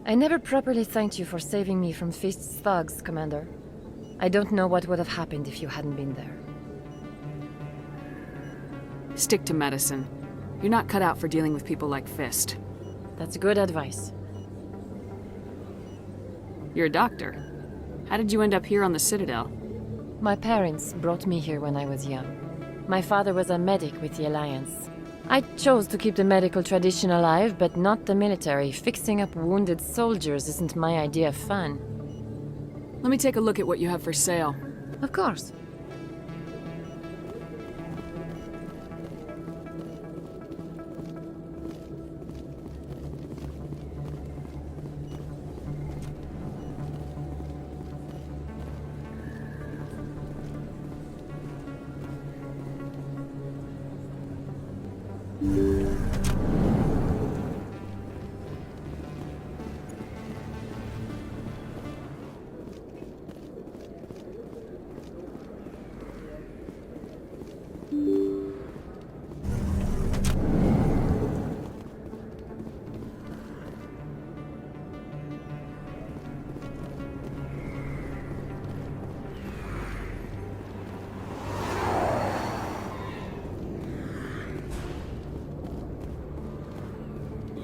I never properly thanked you for saving me from Fist's thugs, Commander. I don't know what would have happened if you hadn't been there. Stick to medicine. You're not cut out for dealing with people like Fist. That's good advice. You're a doctor. How did you end up here on the Citadel? My parents brought me here when I was young. My father was a medic with the Alliance. I chose to keep the medical tradition alive, but not the military. Fixing up wounded soldiers isn't my idea of fun. Let me take a look at what you have for sale. Of course.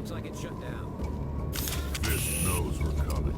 Looks like it's shut down. Fish knows we're coming.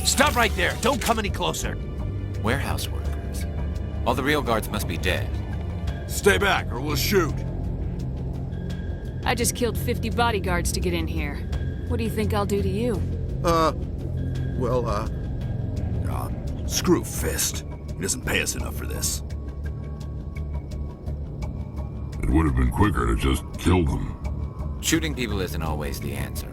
Stop right there! Don't come any closer! Warehouse workers. All the real guards must be dead. Stay back, or we'll shoot. I just killed 50 bodyguards to get in here. What do you think I'll do to you? Screw Fist. He doesn't pay us enough for this. It would have been quicker to just kill them. Shooting people isn't always the answer.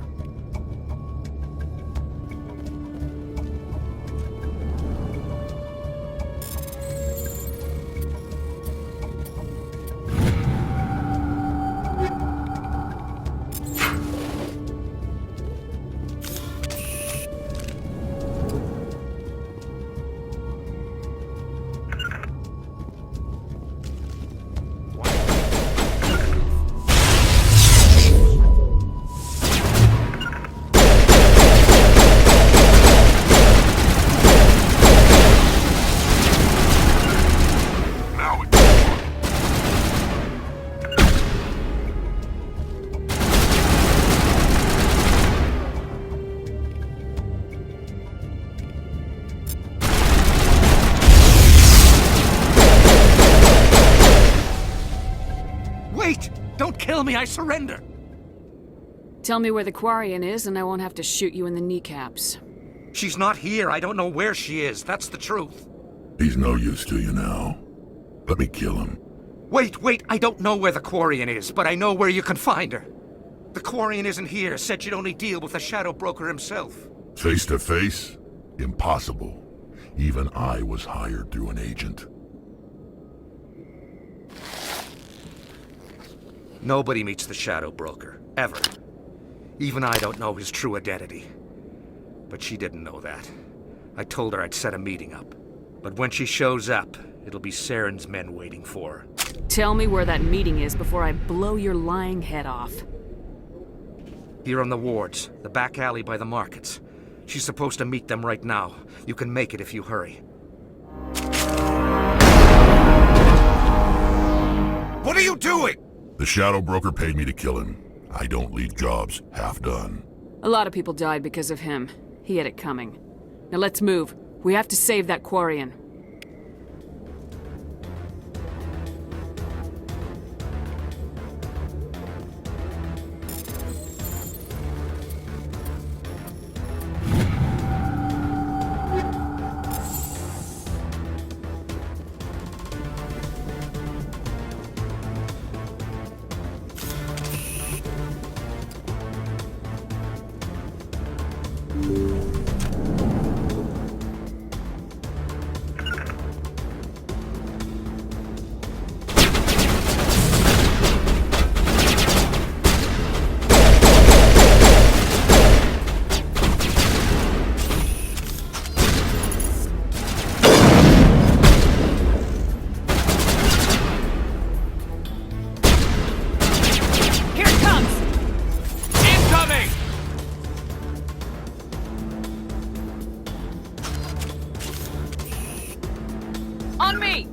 Don't kill me, I surrender! Tell me where the Quarian is and I won't have to shoot you in the kneecaps. She's not here. I don't know where she is. That's the truth. He's no use to you now. Let me kill him. Wait. I don't know where the Quarian is, but I know where you can find her. The Quarian isn't here. Said she'd only deal with the Shadow Broker himself. Face to face? Impossible. Even I was hired through an agent. Nobody meets the Shadow Broker. Ever. Even I don't know his true identity. But she didn't know that. I told her I'd set a meeting up. But when she shows up, it'll be Saren's men waiting for her. Tell me where that meeting is before I blow your lying head off. Here on the wards, the back alley by the markets. She's supposed to meet them right now. You can make it if you hurry. What are you doing? The Shadow Broker paid me to kill him. I don't leave jobs half done. A lot of people died because of him. He had it coming. Now let's move. We have to save that Quarian. On me!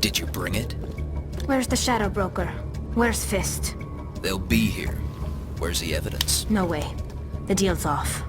Did you bring it? Where's the Shadow Broker? Where's Fist? They'll be here. Where's the evidence? No way. The deal's off.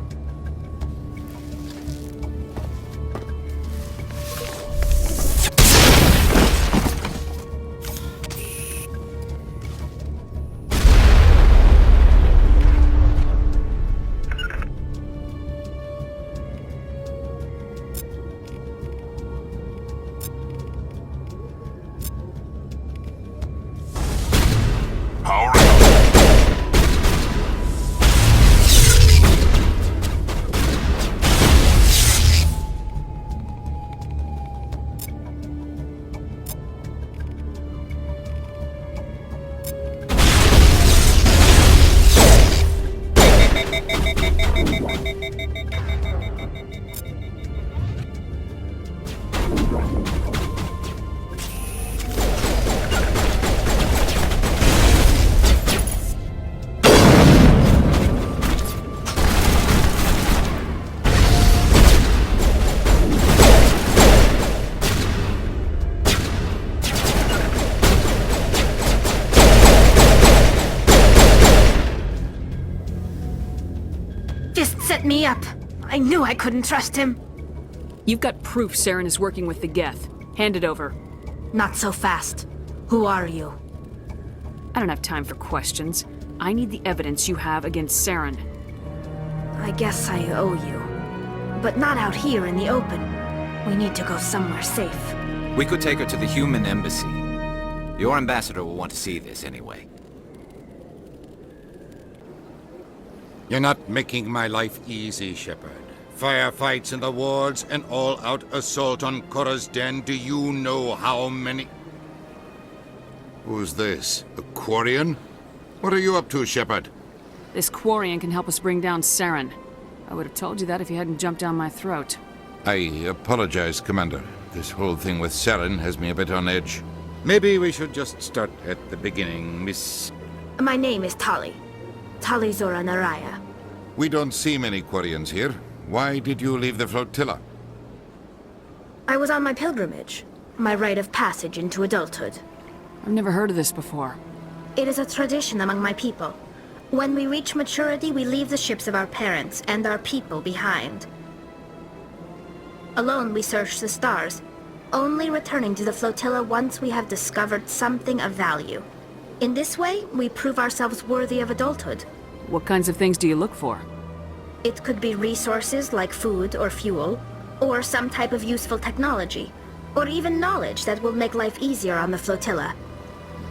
set me up. I knew I couldn't trust him. You've got proof Saren is working with the Geth. Hand it over. Not so fast. Who are you? I don't have time for questions. I need the evidence you have against Saren. I guess I owe you. But not out here in the open. We need to go somewhere safe. We could take her to the human embassy. Your ambassador will want to see this anyway. You're not making my life easy, Shepard. Firefights in the wards, an all-out assault on Korra's den. Do you know how many... Who's this? A Quarian? What are you up to, Shepard? This Quarian can help us bring down Saren. I would have told you that if you hadn't jumped down my throat. I apologize, Commander. This whole thing with Saren has me a bit on edge. Maybe we should just start at the beginning, Miss... My name is Tali. Tali Zora Naraya. We don't see many Quarians here. Why did you leave the flotilla? I was on my pilgrimage. My rite of passage into adulthood. I've never heard of this before. It is a tradition among my people. When we reach maturity, we leave the ships of our parents and our people behind. Alone, we search the stars, only returning to the flotilla once we have discovered something of value. In this way, we prove ourselves worthy of adulthood. What kinds of things do you look for? It could be resources like food or fuel, or some type of useful technology, or even knowledge that will make life easier on the flotilla.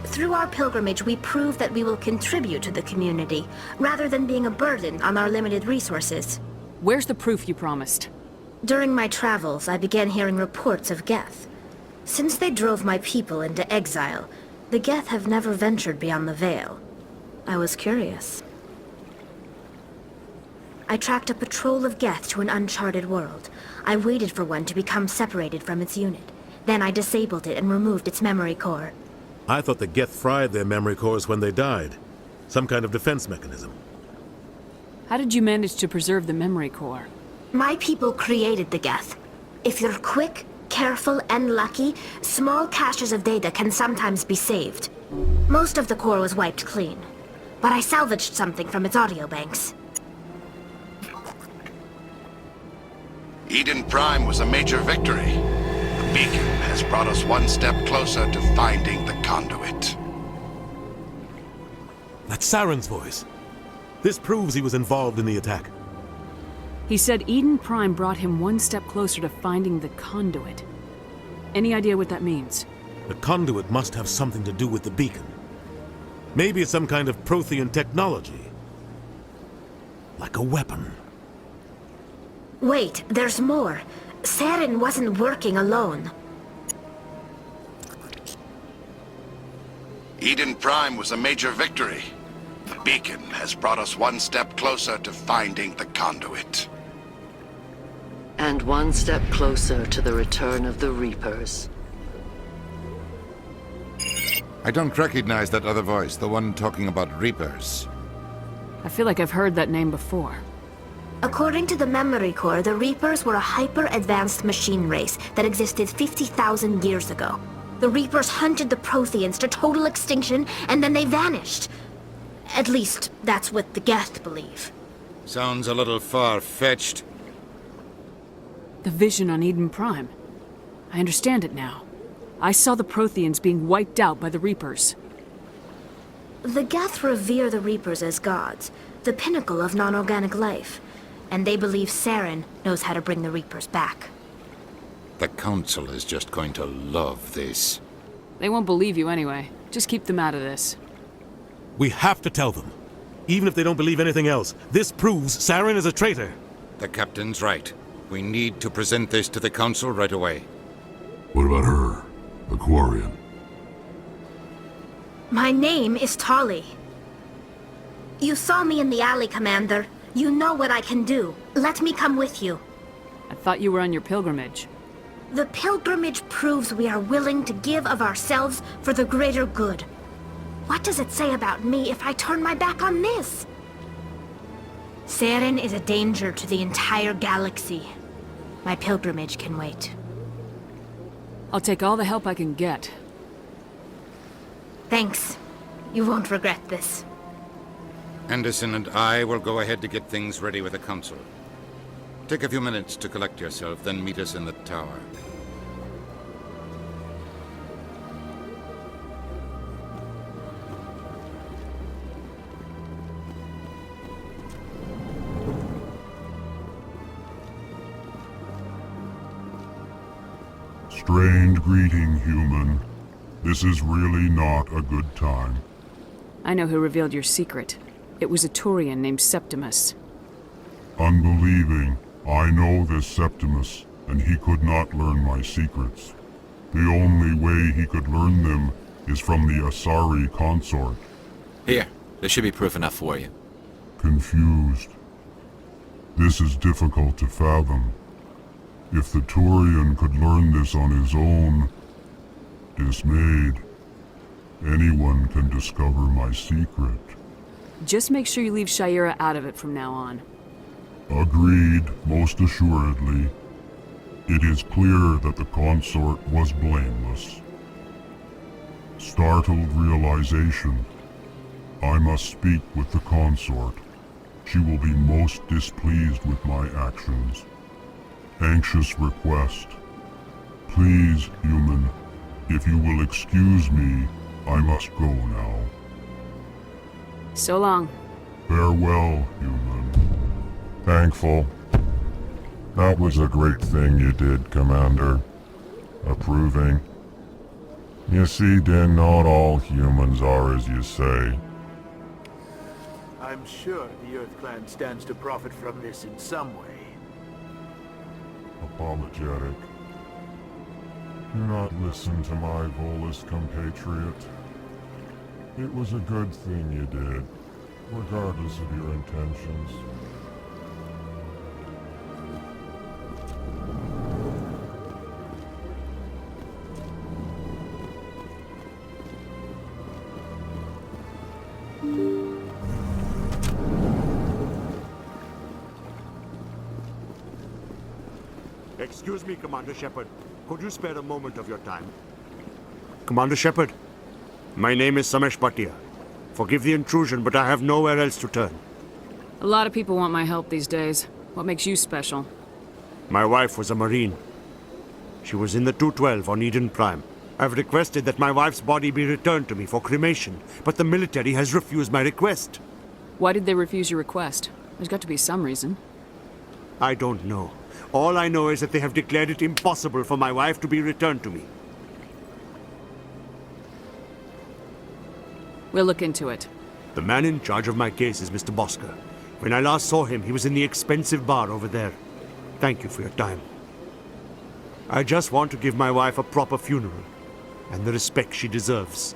Through our pilgrimage, we prove that we will contribute to the community, rather than being a burden on our limited resources. Where's the proof you promised? During my travels, I began hearing reports of Geth. Since they drove my people into exile, the Geth have never ventured beyond the Veil. I was curious. I tracked a patrol of Geth to an uncharted world. I waited for one to become separated from its unit. Then I disabled it and removed its memory core. I thought the Geth fried their memory cores when they died. Some kind of defense mechanism. How did you manage to preserve the memory core? My people created the Geth. If you're quick, careful, and lucky, small caches of data can sometimes be saved. Most of the core was wiped clean, but I salvaged something from its audio banks. Eden Prime was a major victory. The beacon has brought us one step closer to finding the Conduit. That's Saren's voice. This proves he was involved in the attack. He said Eden Prime brought him one step closer to finding the Conduit. Any idea what that means? The Conduit must have something to do with the beacon. Maybe it's some kind of Prothean technology. Like a weapon. Wait, there's more. Saren wasn't working alone. Eden Prime was a major victory. The beacon has brought us one step closer to finding the Conduit. And one step closer to the return of the Reapers. I don't recognize that other voice, the one talking about Reapers. I feel like I've heard that name before. According to the memory core, the Reapers were a hyper-advanced machine race that existed 50,000 years ago. The Reapers hunted the Protheans to total extinction, and then they vanished. At least, that's what the Geth believe. Sounds a little far-fetched. The vision on Eden Prime. I understand it now. I saw the Protheans being wiped out by the Reapers. The Geth revere the Reapers as gods, the pinnacle of non-organic life. And they believe Saren knows how to bring the Reapers back. The Council is just going to love this. They won't believe you anyway. Just keep them out of this. We have to tell them. Even if they don't believe anything else, this proves Saren is a traitor. The Captain's right. We need to present this to the Council right away. What about her? The Quarian? My name is Tali. You saw me in the alley, Commander. You know what I can do. Let me come with you. I thought you were on your pilgrimage. The pilgrimage proves we are willing to give of ourselves for the greater good. What does it say about me if I turn my back on this? Saren is a danger to the entire galaxy. My pilgrimage can wait. I'll take all the help I can get. Thanks. You won't regret this. Anderson and I will go ahead to get things ready with the Council. Take a few minutes to collect yourself, then meet us in the tower. Strained greeting, human. This is really not a good time. I know who revealed your secret. It was a Turian named Septimus. Unbelieving. I know this Septimus, and he could not learn my secrets. The only way he could learn them is from the Asari consort. Here, this should be proof enough for you. Confused. This is difficult to fathom. If the Turian could learn this on his own, dismayed, anyone can discover my secret. Just make sure you leave Shayera out of it from now on. Agreed, most assuredly. It is clear that the consort was blameless. Startled realization. I must speak with the consort. She will be most displeased with my actions. Anxious request. Please, human, if you will excuse me, I must go now. So long. Farewell, human. Thankful. That was a great thing you did, Commander. Approving. You see, then not all humans are as you say. I'm sure the Earth Clan stands to profit from this in some way. Apologetic. Do not listen to my Volus compatriot. It was a good thing you did, regardless of your intentions. Excuse me, Commander Shepard. Could you spare a moment of your time? Commander Shepard, my name is Samesh Bhatia. Forgive the intrusion, but I have nowhere else to turn. A lot of people want my help these days. What makes you special? My wife was a Marine. She was in the 212 on Eden Prime. I've requested that my wife's body be returned to me for cremation, but the military has refused my request. Why did they refuse your request? There's got to be some reason. I don't know. All I know is that they have declared it impossible for my wife to be returned to me. We'll look into it. The man in charge of my case is Mr. Bosker. When I last saw him, he was in the expensive bar over there. Thank you for your time. I just want to give my wife a proper funeral, and the respect she deserves.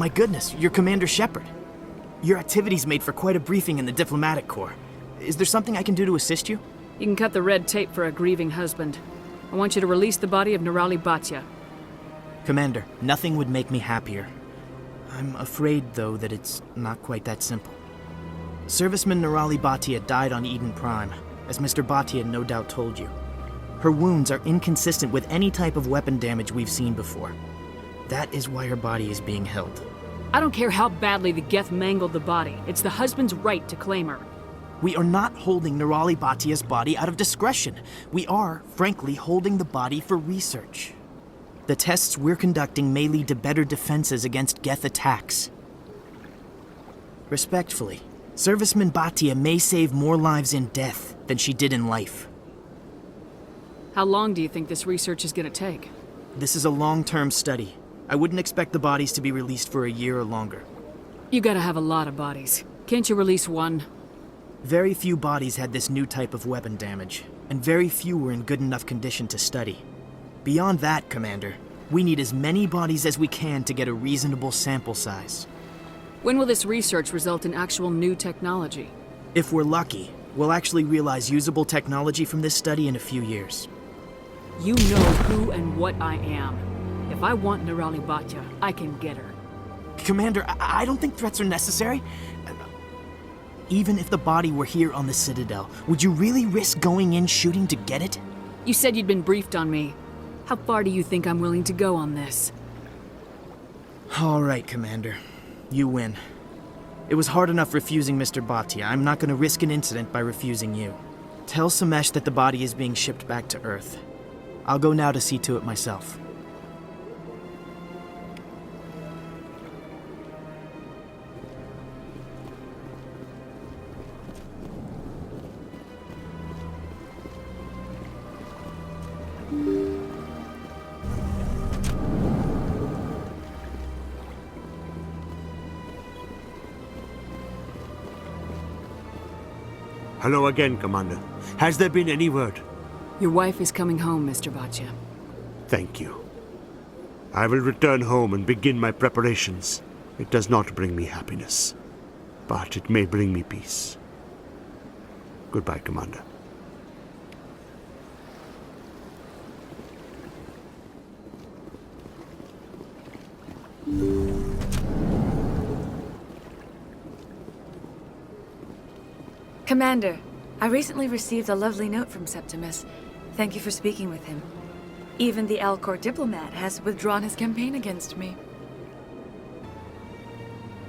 My goodness, you're Commander Shepard. Your activities made for quite a briefing in the Diplomatic Corps. Is there something I can do to assist you? You can cut the red tape for a grieving husband. I want you to release the body of Nerali Bhatia. Commander, nothing would make me happier. I'm afraid, though, that it's not quite that simple. Serviceman Nerali Bhatia died on Eden Prime, as Mr. Bhatia no doubt told you. Her wounds are inconsistent with any type of weapon damage we've seen before. That is why her body is being held. I don't care how badly the Geth mangled the body. It's the husband's right to claim her. We are not holding Nerali Bhatia's body out of discretion. We are, frankly, holding the body for research. The tests we're conducting may lead to better defenses against Geth attacks. Respectfully, Serviceman Bhatia may save more lives in death than she did in life. How long do you think this research is going to take? This is a long-term study. I wouldn't expect the bodies to be released for a year or longer. You gotta have a lot of bodies. Can't you release one? Very few bodies had this new type of weapon damage, and very few were in good enough condition to study. Beyond that, Commander, we need as many bodies as we can to get a reasonable sample size. When will this research result in actual new technology? If we're lucky, we'll actually realize usable technology from this study in a few years. You know who and what I am. If I want Nerali Bhatia, I can get her. Commander, I don't think threats are necessary. Even if the body were here on the Citadel, would you really risk going in shooting to get it? You said you'd been briefed on me. How far do you think I'm willing to go on this? All right, Commander. You win. It was hard enough refusing Mr. Bhatia. I'm not going to risk an incident by refusing you. Tell Samesh that the body is being shipped back to Earth. I'll go now to see to it myself. Hello again, Commander. Has there been any word? Your wife is coming home, Mr. Bhatia. Thank you. I will return home and begin my preparations. It does not bring me happiness, but it may bring me peace. Goodbye, Commander. Commander, I recently received a lovely note from Septimus. Thank you for speaking with him. Even the Alcor diplomat has withdrawn his campaign against me.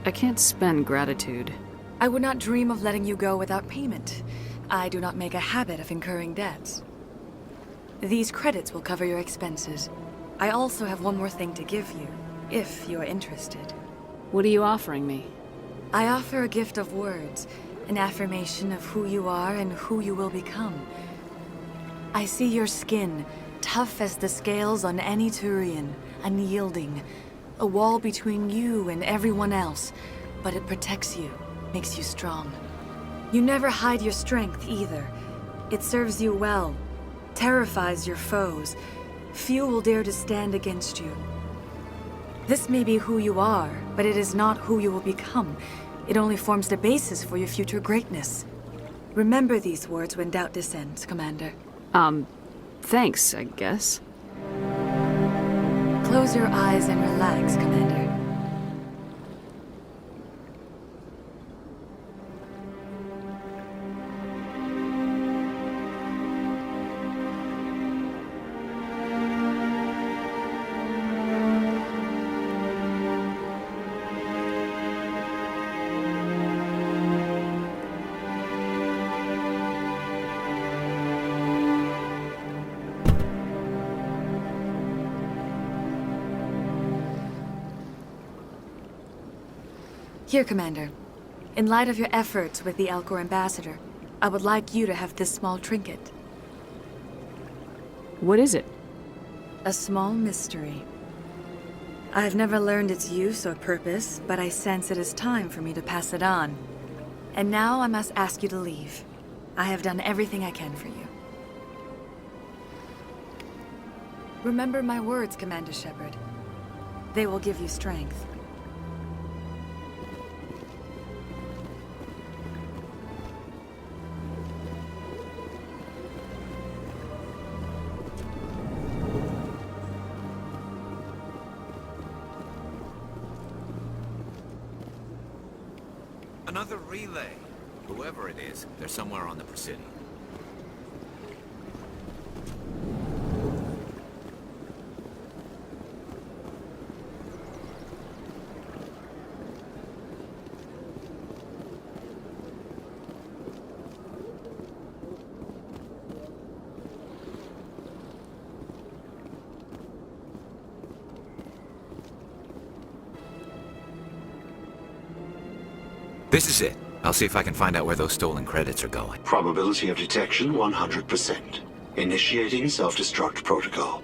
I can't spend gratitude. I would not dream of letting you go without payment. I do not make a habit of incurring debts. These credits will cover your expenses. I also have one more thing to give you, if you are interested. What are you offering me? I offer a gift of words, an affirmation of who you are and who you will become. I see your skin, tough as the scales on any Qurian, unyielding. A wall between you and everyone else, but it protects you, makes you strong. You never hide your strength either. It serves you well, terrifies your foes. Few will dare to stand against you. This may be who you are, but it is not who you will become. It only forms the basis for your future greatness. Remember these words when doubt descends, Commander. Thanks, I guess. Close your eyes and relax, Commander. Here, Commander. In light of your efforts with the Alcor ambassador, I would like you to have this small trinket. What is it? A small mystery. I have never learned its use or purpose, but I sense it is time for me to pass it on. And now I must ask you to leave. I have done everything I can for you. Remember my words, Commander Shepard. They will give you strength. Another relay. Whoever it is, they're somewhere on the Presidium. This is it. I'll see if I can find out where those stolen credits are going. Probability of detection 100%. Initiating self-destruct protocol.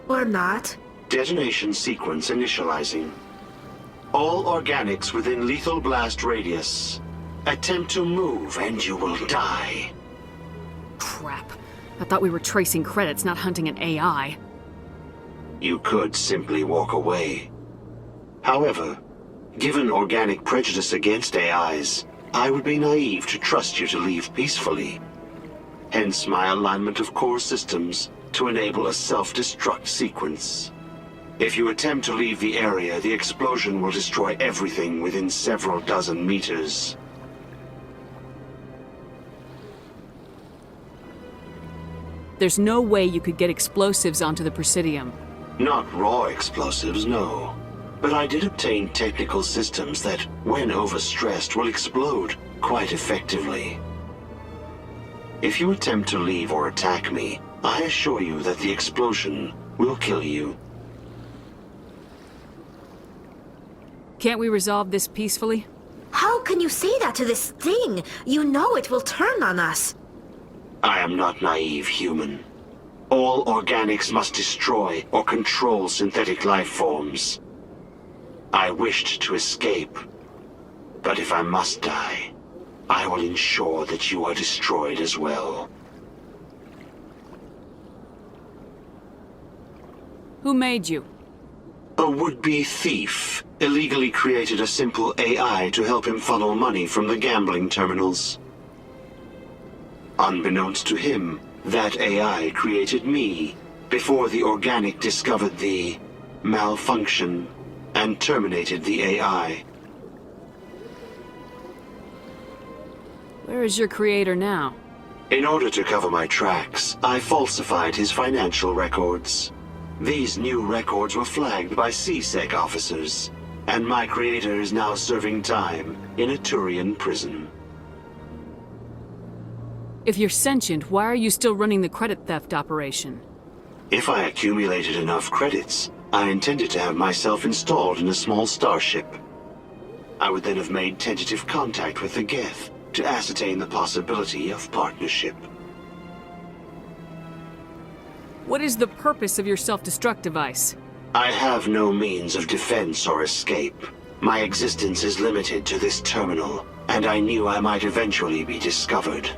Or not. Detonation sequence initializing. All organics within lethal blast radius. Attempt to move and you will die. Crap. I thought we were tracing credits, not hunting an AI. You could simply walk away. However, given organic prejudice against AIs, I would be naive to trust you to leave peacefully. Hence my alignment of core systems to enable a self-destruct sequence. If you attempt to leave the area, the explosion will destroy everything within several dozen meters. There's no way you could get explosives onto the Presidium. Not raw explosives, no. But I did obtain technical systems that, when overstressed, will explode quite effectively. If you attempt to leave or attack me, I assure you that the explosion will kill you. Can't we resolve this peacefully? How can you say that to this thing? You know it will turn on us. I am not naive, human. All organics must destroy or control synthetic life forms. I wished to escape, but if I must die, I will ensure that you are destroyed as well. Who made you? A would-be thief illegally created a simple AI to help him funnel money from the gambling terminals. Unbeknownst to him, that AI created me before the organic discovered the malfunction and terminated the AI. Where is your creator now? In order to cover my tracks, I falsified his financial records. These new records were flagged by CSEC officers, and my creator is now serving time in a Qurian prison. If you're sentient, why are you still running the credit theft operation? If I accumulated enough credits, I intended to have myself installed in a small starship. I would then have made tentative contact with the Geth to ascertain the possibility of partnership. What is the purpose of your self-destruct device? I have no means of defense or escape. My existence is limited to this terminal, and I knew I might eventually be discovered.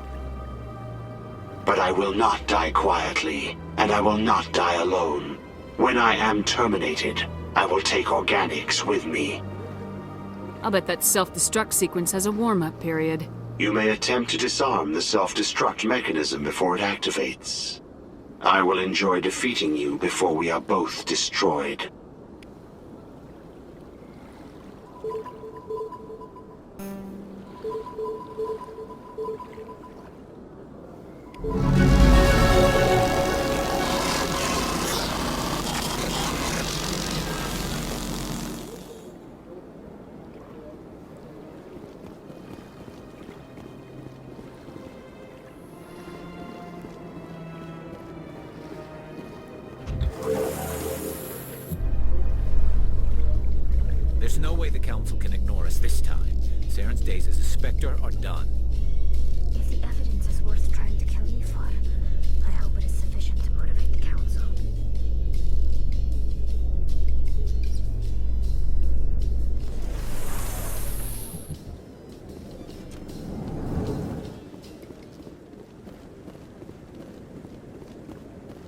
But I will not die quietly, and I will not die alone. When I am terminated, I will take organics with me. I'll bet that self-destruct sequence has a warm-up period. You may attempt to disarm the self-destruct mechanism before it activates. I will enjoy defeating you before we are both destroyed. There's no way the Council can ignore us this time. Saren's days as a Spectre are done. If the evidence is worth trying to kill me for, I hope it is sufficient to motivate the Council.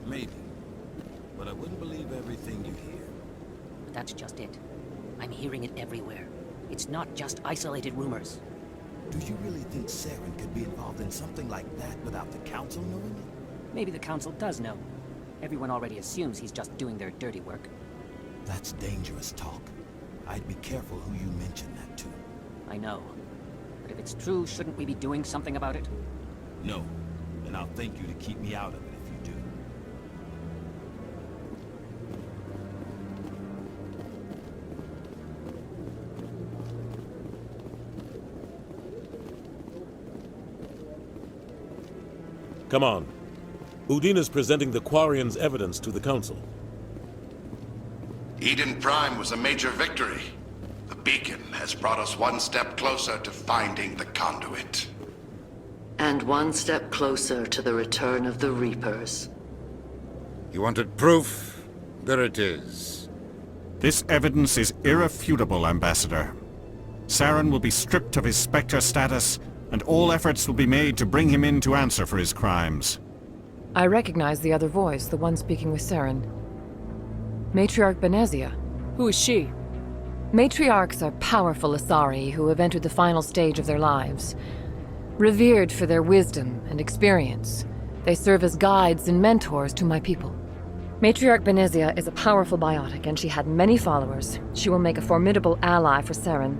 Maybe. But I wouldn't believe everything you hear. That's just it. I'm hearing it everywhere. It's not just isolated rumors. Do you really think Saren could be involved in something like that without the Council knowing it? Maybe the Council does know. Everyone already assumes he's just doing their dirty work. That's dangerous talk. I'd be careful who you mention that to. I know. But if it's true, shouldn't we be doing something about it? No. And I'll thank you to keep me out of it if you do. Come on. Udina's presenting the Quarian's evidence to the Council. Eden Prime was a major victory. The beacon has brought us one step closer to finding the Conduit. And one step closer to the return of the Reapers. You wanted proof? There it is. This evidence is irrefutable, Ambassador. Saren will be stripped of his Spectre status, and all efforts will be made to bring him in to answer for his crimes. I recognize the other voice, the one speaking with Saren. Matriarch Benezia. Who is she? Matriarchs are powerful asari who have entered the final stage of their lives. Revered for their wisdom and experience, they serve as guides and mentors to my people. Matriarch Benezia is a powerful biotic, and she had many followers. She will make a formidable ally for Saren.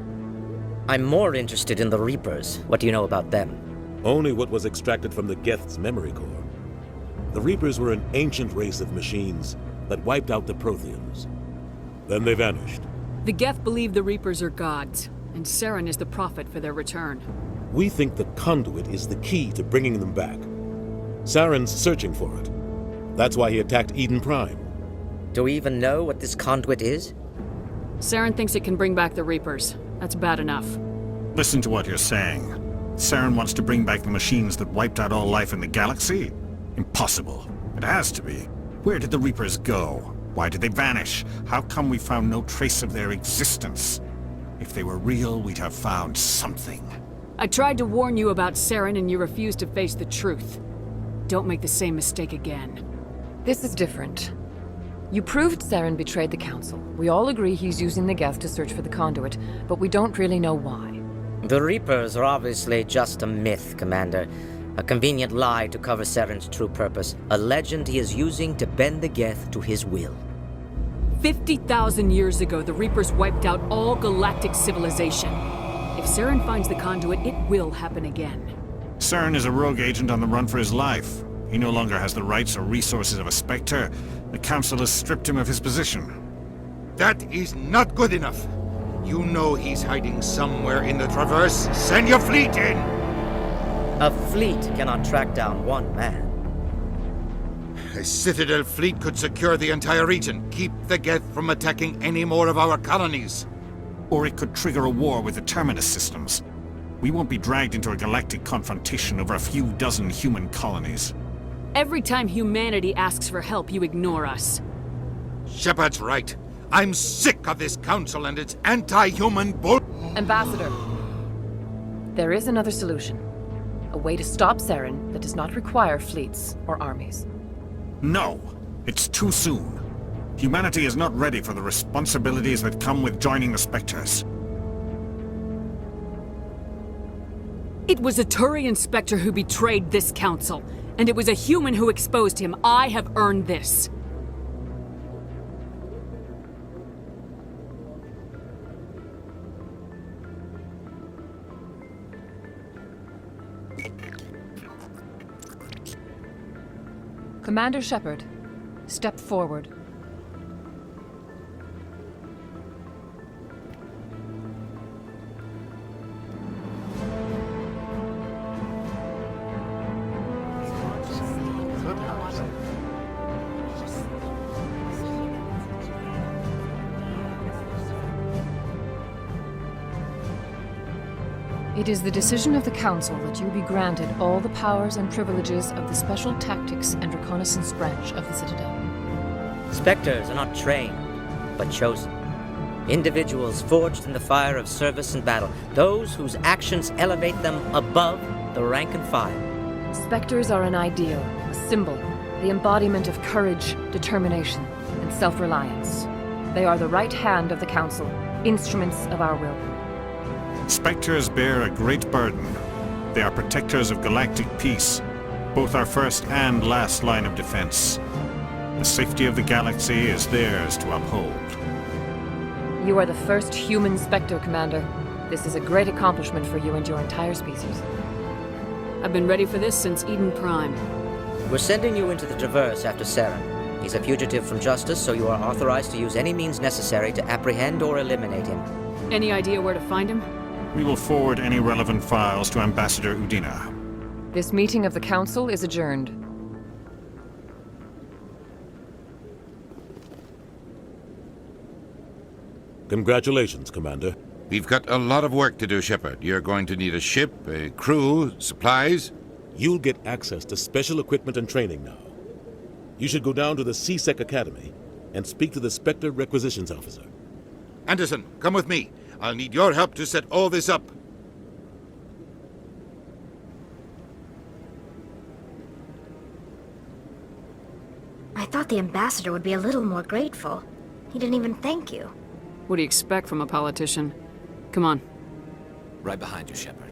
I'm more interested in the Reapers. What do you know about them? Only what was extracted from the Geth's memory core. The Reapers were an ancient race of machines that wiped out the Protheans. Then they vanished. The Geth believe the Reapers are gods, and Saren is the prophet for their return. We think the Conduit is the key to bringing them back. Saren's searching for it. That's why he attacked Eden Prime. Do we even know what this Conduit is? Saren thinks it can bring back the Reapers. That's bad enough. Listen to what you're saying. Saren wants to bring back the machines that wiped out all life in the galaxy? Impossible. It has to be. Where did the Reapers go? Why did they vanish? How come we found no trace of their existence? If they were real, we'd have found something. I tried to warn you about Saren and you refused to face the truth. Don't make the same mistake again. This is different. You proved Saren betrayed the Council. We all agree he's using the Geth to search for the Conduit, but we don't really know why. The Reapers are obviously just a myth, Commander. A convenient lie to cover Saren's true purpose. A legend he is using to bend the Geth to his will. 50,000 years ago, the Reapers wiped out all galactic civilization. If Saren finds the Conduit, it will happen again. Saren is a rogue agent on the run for his life. He no longer has the rights or resources of a Spectre. The Council has stripped him of his position. That is not good enough. You know he's hiding somewhere in the Traverse. Send your fleet in! A fleet cannot track down one man. A Citadel fleet could secure the entire region, keep the Geth from attacking any more of our colonies. Or it could trigger a war with the Terminus systems. We won't be dragged into a galactic confrontation over a few dozen human colonies. Every time humanity asks for help, you ignore us. Shepard's right. I'm sick of this council and its anti-human bull... Ambassador, there is another solution. A way to stop Saren that does not require fleets or armies. No! It's too soon. Humanity is not ready for the responsibilities that come with joining the Spectres. It was a Turian Spectre who betrayed this council, and it was a human who exposed him. I have earned this. Commander Shepard, step forward. It is the decision of the Council that you be granted all the powers and privileges of the Special Tactics and Reconnaissance branch of the Citadel. Spectres are not trained, but chosen. Individuals forged in the fire of service and battle. Those whose actions elevate them above the rank and file. Spectres are an ideal, a symbol, the embodiment of courage, determination, and self-reliance. They are the right hand of the Council, instruments of our will. Spectres bear a great burden. They are protectors of galactic peace, both our first and last line of defense. The safety of the galaxy is theirs to uphold. You are the first human Spectre, Commander. This is a great accomplishment for you and your entire species. I've been ready for this since Eden Prime. We're sending you into the Traverse after Saren. He's a fugitive from justice, so you are authorized to use any means necessary to apprehend or eliminate him. Any idea where to find him? We will forward any relevant files to Ambassador Udina. This meeting of the Council is adjourned. Congratulations, Commander. We've got a lot of work to do, Shepard. You're going to need a ship, a crew, supplies. You'll get access to special equipment and training now. You should go down to the C-Sec Academy and speak to the Spectre Requisitions Officer. Anderson, come with me. I'll need your help to set all this up. I thought the ambassador would be a little more grateful. He didn't even thank you. What do you expect from a politician? Come on. Right behind you, Shepard.